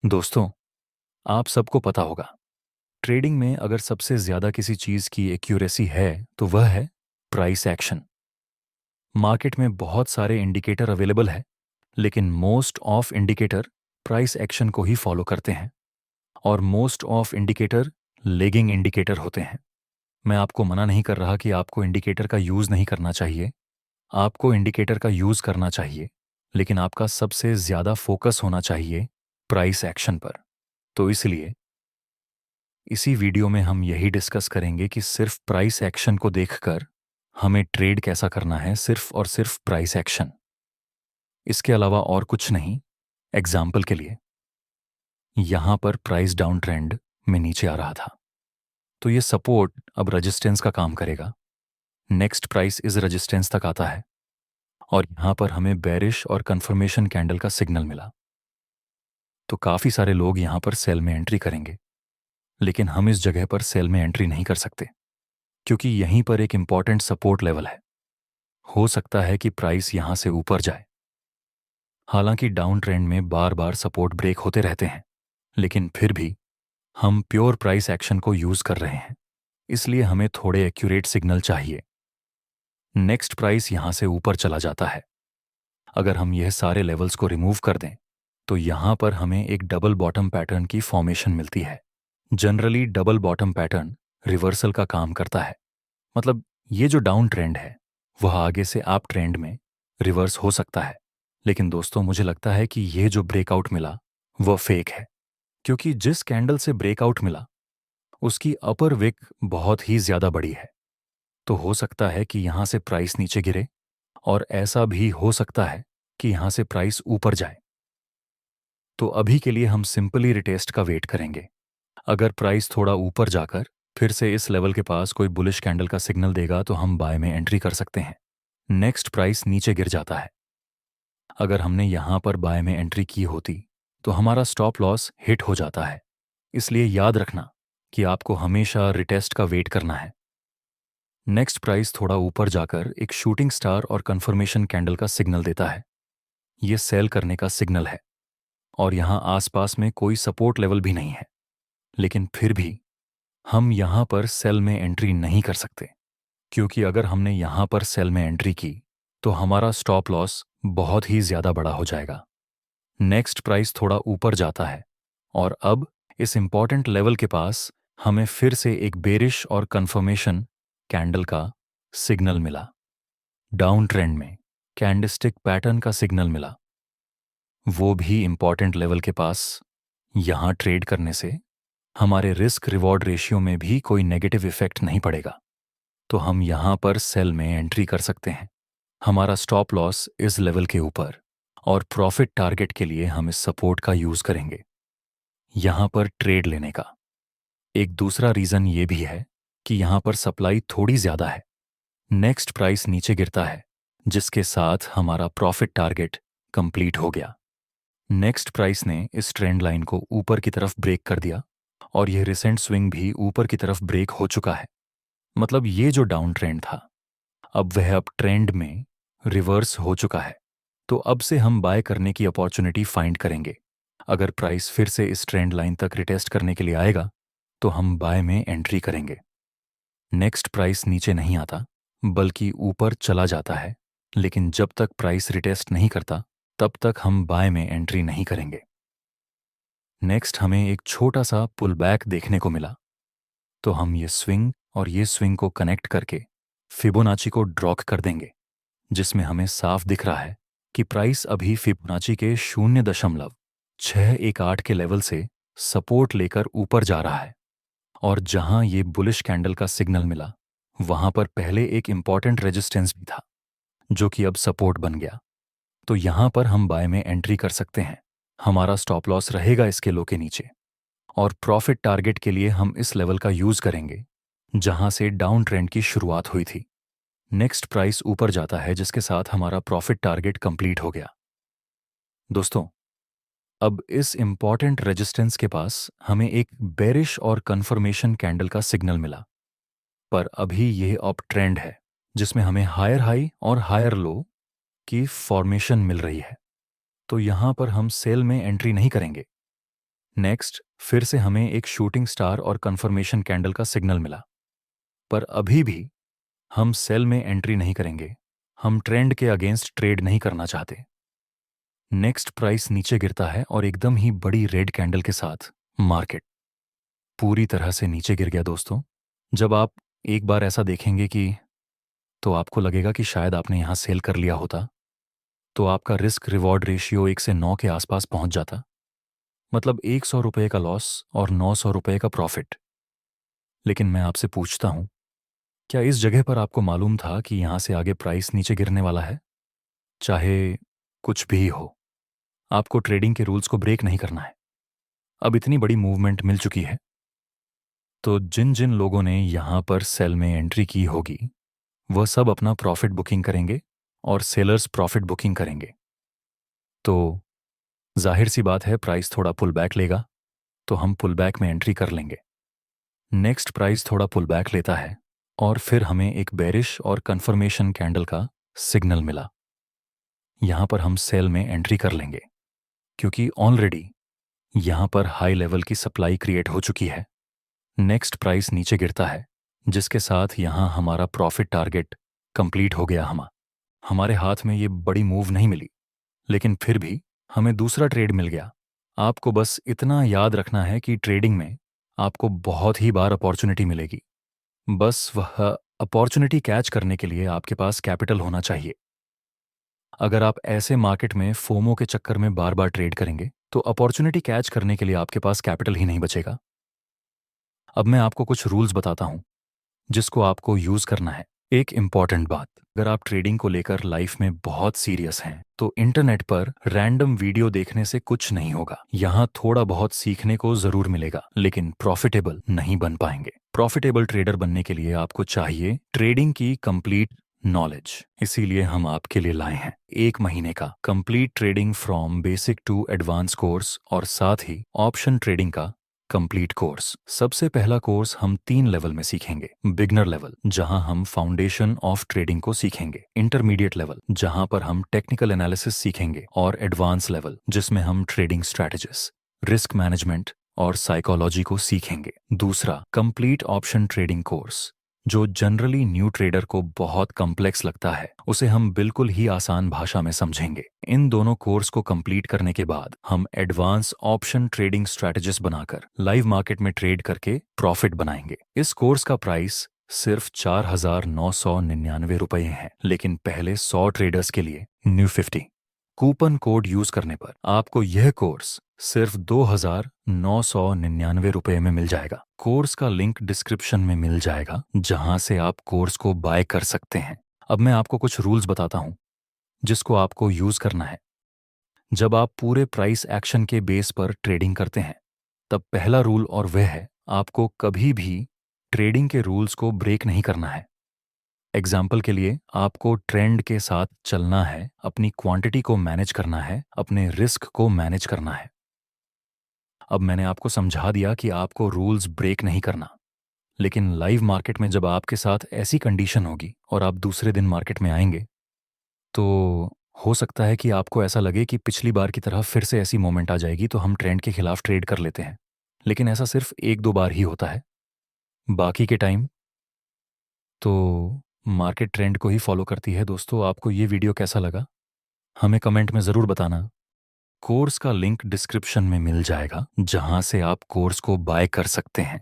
दोस्तों, आप सबको पता होगा, ट्रेडिंग में अगर सबसे ज़्यादा किसी चीज़ की एक्यूरेसी है तो वह है प्राइस एक्शन। मार्केट में बहुत सारे इंडिकेटर अवेलेबल है, लेकिन most of indicator price action को ही फॉलो करते हैं और most of indicator lagging indicator होते हैं। मैं आपको मना नहीं कर रहा कि आपको इंडिकेटर का यूज़ नहीं करना चाहिए, आपको इंडिकेटर का यूज़ करना चाहिए, लेकिन आपका सबसे ज़्यादा फोकस होना चाहिए प्राइस एक्शन पर। तो इसलिए इसी वीडियो में हम यही डिस्कस करेंगे कि सिर्फ प्राइस एक्शन को देखकर हमें ट्रेड कैसा करना है, सिर्फ और सिर्फ प्राइस एक्शन, इसके अलावा और कुछ नहीं। एग्जाम्पल के लिए, यहां पर प्राइस डाउन ट्रेंड में नीचे आ रहा था, तो ये सपोर्ट अब रेजिस्टेंस का काम करेगा। नेक्स्ट प्राइस इस रेजिस्टेंस तक आता है और यहां पर हमें बेरिश और कंफर्मेशन कैंडल का सिग्नल मिला, तो काफी सारे लोग यहां पर सेल में एंट्री करेंगे, लेकिन हम इस जगह पर सेल में एंट्री नहीं कर सकते क्योंकि यहीं पर एक इंपॉर्टेंट सपोर्ट लेवल है। हो सकता है कि प्राइस यहां से ऊपर जाए। हालांकि डाउन ट्रेंड में बार बार सपोर्ट ब्रेक होते रहते हैं, लेकिन फिर भी हम प्योर प्राइस एक्शन को यूज कर रहे हैं, इसलिए हमें थोड़े एक्यूरेट सिग्नल चाहिए। नेक्स्ट प्राइस यहां से ऊपर चला जाता है। अगर हम यह सारे लेवल्स को रिमूव कर दें तो यहां पर हमें एक डबल बॉटम पैटर्न की फॉर्मेशन मिलती है। Generally double bottom pattern reversal का काम करता है, मतलब ये जो डाउन ट्रेंड है वह आगे से अप ट्रेंड में रिवर्स हो सकता है। लेकिन दोस्तों, मुझे लगता है कि ये जो ब्रेकआउट मिला वह फेक है, क्योंकि जिस कैंडल से ब्रेकआउट मिला उसकी अपर विक बहुत ही ज्यादा बड़ी है। तो हो सकता है कि यहां से प्राइस नीचे गिरे और ऐसा भी हो सकता है कि यहां से प्राइस ऊपर जाए। तो अभी के लिए हम सिंपली रिटेस्ट का वेट करेंगे। अगर प्राइस थोड़ा ऊपर जाकर फिर से इस लेवल के पास कोई बुलिश कैंडल का सिग्नल देगा तो हम बाय में एंट्री कर सकते हैं। नेक्स्ट प्राइस नीचे गिर जाता है। अगर हमने यहां पर बाय में एंट्री की होती तो हमारा स्टॉप लॉस हिट हो जाता है। इसलिए याद रखना कि आपको हमेशा रिटेस्ट का वेट करना है। नेक्स्ट प्राइस थोड़ा ऊपर जाकर एक शूटिंग स्टार और कंफर्मेशन कैंडल का सिग्नल देता है। यह सेल करने का सिग्नल है और यहां आसपास में कोई सपोर्ट लेवल भी नहीं है, लेकिन फिर भी हम यहां पर सेल में एंट्री नहीं कर सकते, क्योंकि अगर हमने यहां पर सेल में एंट्री की तो हमारा स्टॉप लॉस बहुत ही ज्यादा बड़ा हो जाएगा। नेक्स्ट प्राइस थोड़ा ऊपर जाता है और अब इस इंपॉर्टेंट लेवल के पास हमें फिर से एक बेरिश और कंफर्मेशन कैंडल का सिग्नल मिला। डाउन ट्रेंड में कैंडलस्टिक पैटर्न का सिग्नल मिला, वो भी इंपॉर्टेंट लेवल के पास। यहां ट्रेड करने से हमारे रिस्क रिवॉर्ड रेशियो में भी कोई नेगेटिव इफेक्ट नहीं पड़ेगा, तो हम यहां पर सेल में एंट्री कर सकते हैं। हमारा स्टॉप लॉस इस लेवल के ऊपर और प्रॉफिट टारगेट के लिए हम इस सपोर्ट का यूज करेंगे यहां पर ट्रेड लेने का। एक दूसरा रीजन ये भी है कि यहां पर सप्लाई थोड़ी ज्यादा है। नेक्स्ट प्राइस नीचे गिरता है, जिसके साथ हमारा प्रॉफिट टारगेट कंप्लीट हो गया। नेक्स्ट प्राइस ने इस ट्रेंड लाइन को ऊपर की तरफ ब्रेक कर दिया और यह रिसेंट स्विंग भी ऊपर की तरफ ब्रेक हो चुका है। मतलब ये जो डाउन ट्रेंड था अब वह अप ट्रेंड में रिवर्स हो चुका है। तो अब से हम बाय करने की अपॉर्चुनिटी फाइंड करेंगे। अगर प्राइस फिर से इस ट्रेंड लाइन तक रिटेस्ट करने के लिए आएगा तो हम बाय में एंट्री करेंगे। नेक्स्ट प्राइस नीचे नहीं आता बल्कि ऊपर चला जाता है, लेकिन जब तक प्राइस रिटेस्ट नहीं करता तब तक हम बाय में एंट्री नहीं करेंगे। नेक्स्ट हमें एक छोटा सा पुल बैक देखने को मिला, तो हम ये स्विंग और ये स्विंग को कनेक्ट करके फिबोनाची को ड्रॉ कर देंगे, जिसमें हमें साफ दिख रहा है कि प्राइस अभी फिबोनाची के 0.618 के लेवल से सपोर्ट लेकर ऊपर जा रहा है। और जहां ये बुलिश कैंडल का सिग्नल मिला वहां पर पहले एक इंपॉर्टेंट रेजिस्टेंस भी था, जो कि अब सपोर्ट बन गया। तो यहां पर हम बाय में एंट्री कर सकते हैं। हमारा स्टॉप लॉस रहेगा इसके लो के नीचे और प्रॉफिट टारगेट के लिए हम इस लेवल का यूज करेंगे जहां से डाउन ट्रेंड की शुरुआत हुई थी। नेक्स्ट प्राइस ऊपर जाता है, जिसके साथ हमारा प्रॉफिट टारगेट कंप्लीट हो गया। दोस्तों, अब इस इंपॉर्टेंट रेजिस्टेंस के पास हमें एक बेरिश और कंफर्मेशन कैंडल का सिग्नल मिला, पर अभी यह अप ट्रेंड है जिसमें हमें हायर हाई और हायर लो की फॉर्मेशन मिल रही है। तो यहां पर हम सेल में एंट्री नहीं करेंगे। नेक्स्ट फिर से हमें एक शूटिंग स्टार और कंफर्मेशन कैंडल का सिग्नल मिला, पर अभी भी हम सेल में एंट्री नहीं करेंगे। हम ट्रेंड के अगेंस्ट ट्रेड नहीं करना चाहते। नेक्स्ट प्राइस नीचे गिरता है और एकदम ही बड़ी रेड कैंडल के साथ मार्केट पूरी तरह से नीचे गिर गया दोस्तों। जब आप एक बार ऐसा देखेंगे कि तो आपको लगेगा कि शायद आपने यहां सेल कर लिया होता, तो आपका रिस्क रिवॉर्ड रेशियो 1 से 9 के आसपास पहुंच जाता। मतलब 100 रुपये का लॉस और 900 रुपये का प्रॉफिट। लेकिन मैं आपसे पूछता हूं, क्या इस जगह पर आपको मालूम था कि यहां से आगे प्राइस नीचे गिरने वाला है? चाहे कुछ भी हो, आपको ट्रेडिंग के रूल्स को ब्रेक नहीं करना है। अब इतनी बड़ी मूवमेंट मिल चुकी है, तो जिन जिन लोगों ने यहां पर सेल में एंट्री की होगी वह सब अपना प्रॉफिट बुकिंग करेंगे और सेलर्स प्रॉफिट बुकिंग करेंगे। तो जाहिर सी बात है, प्राइस थोड़ा पुल बैक लेगा तो हम पुल बैक में एंट्री कर लेंगे। नेक्स्ट प्राइस थोड़ा पुल बैक लेता है और फिर हमें एक बेरिश और कंफर्मेशन कैंडल का सिग्नल मिला। यहां पर हम सेल में एंट्री कर लेंगे क्योंकि ऑलरेडी यहां पर हाई लेवल की सप्लाई क्रिएट हो चुकी है। नेक्स्ट प्राइस नीचे गिरता है, जिसके साथ यहां हमारा प्रॉफिट टारगेट कंप्लीट हो गया। हमारे हाथ में ये बड़ी मूव नहीं मिली, लेकिन फिर भी हमें दूसरा ट्रेड मिल गया। आपको बस इतना याद रखना है कि ट्रेडिंग में आपको बहुत ही बार अपॉर्चुनिटी मिलेगी। बस वह अपॉर्चुनिटी कैच करने के लिए आपके पास कैपिटल होना चाहिए। अगर आप ऐसे मार्केट में फोमो के चक्कर में बार बार ट्रेड करेंगे तो अपॉर्चुनिटी कैच करने के लिए आपके पास कैपिटल ही नहीं बचेगा। अब मैं आपको कुछ रूल्स बताता हूं जिसको आपको यूज करना है। एक इंपॉर्टेंट बात, अगर आप ट्रेडिंग को लेकर लाइफ में बहुत सीरियस हैं तो इंटरनेट पर रैंडम वीडियो देखने से कुछ नहीं होगा। यहाँ थोड़ा बहुत सीखने को जरूर मिलेगा, लेकिन प्रॉफिटेबल नहीं बन पाएंगे। प्रॉफिटेबल ट्रेडर बनने के लिए आपको चाहिए ट्रेडिंग की कंप्लीट नॉलेज। इसीलिए हम आपके लिए लाए हैं 1 महीने का complete trading from basic to advance course और साथ ही ऑप्शन ट्रेडिंग का कंप्लीट कोर्स। सबसे पहला कोर्स हम 3 लेवल में सीखेंगे। बिगनर लेवल, जहां हम फाउंडेशन ऑफ ट्रेडिंग को सीखेंगे। इंटरमीडिएट लेवल, जहां पर हम टेक्निकल एनालिसिस सीखेंगे। और एडवांस लेवल, जिसमें हम ट्रेडिंग स्ट्रैटेजीज, रिस्क मैनेजमेंट और साइकोलॉजी को सीखेंगे। दूसरा कंप्लीट ऑप्शन ट्रेडिंग कोर्स, जो जनरली न्यू ट्रेडर को बहुत कॉम्प्लेक्स लगता है, उसे हम बिल्कुल ही आसान भाषा में समझेंगे। इन दोनों कोर्स को कंप्लीट करने के बाद हम एडवांस ऑप्शन ट्रेडिंग स्ट्रैटेजिस्ट बनाकर लाइव मार्केट में ट्रेड करके प्रॉफिट बनाएंगे। इस कोर्स का प्राइस सिर्फ 4,999 रुपये है, लेकिन पहले 100 ट्रेडर्स के लिए न्यू 50 कूपन कोड यूज करने पर आपको यह कोर्स सिर्फ 2,999 रुपये में मिल जाएगा। कोर्स का लिंक डिस्क्रिप्शन में मिल जाएगा, जहां से आप कोर्स को बाय कर सकते हैं। अब मैं आपको कुछ रूल्स बताता हूं जिसको आपको यूज करना है। जब आप पूरे प्राइस एक्शन के बेस पर ट्रेडिंग करते हैं, तब पहला रूल और वह है, आपको कभी भी ट्रेडिंग के रूल्स को ब्रेक नहीं करना है। एग्जाम्पल के लिए, आपको ट्रेंड के साथ चलना है, अपनी क्वांटिटी को मैनेज करना है, अपने रिस्क को मैनेज करना है। अब मैंने आपको समझा दिया कि आपको रूल्स ब्रेक नहीं करना, लेकिन लाइव मार्केट में जब आपके साथ ऐसी कंडीशन होगी और आप दूसरे दिन मार्केट में आएंगे, तो हो सकता है कि आपको ऐसा लगे कि पिछली बार की तरह फिर से ऐसी मोमेंट आ जाएगी तो हम ट्रेंड के खिलाफ ट्रेड कर लेते हैं। लेकिन ऐसा सिर्फ 1-2 बार ही होता है। बाकी के टाइम तो मार्केट ट्रेंड को ही फॉलो करती है। दोस्तों, आपको ये वीडियो कैसा लगा हमें कमेंट में ज़रूर बताना। कोर्स का लिंक डिस्क्रिप्शन में मिल जाएगा, जहां से आप कोर्स को बाय कर सकते हैं।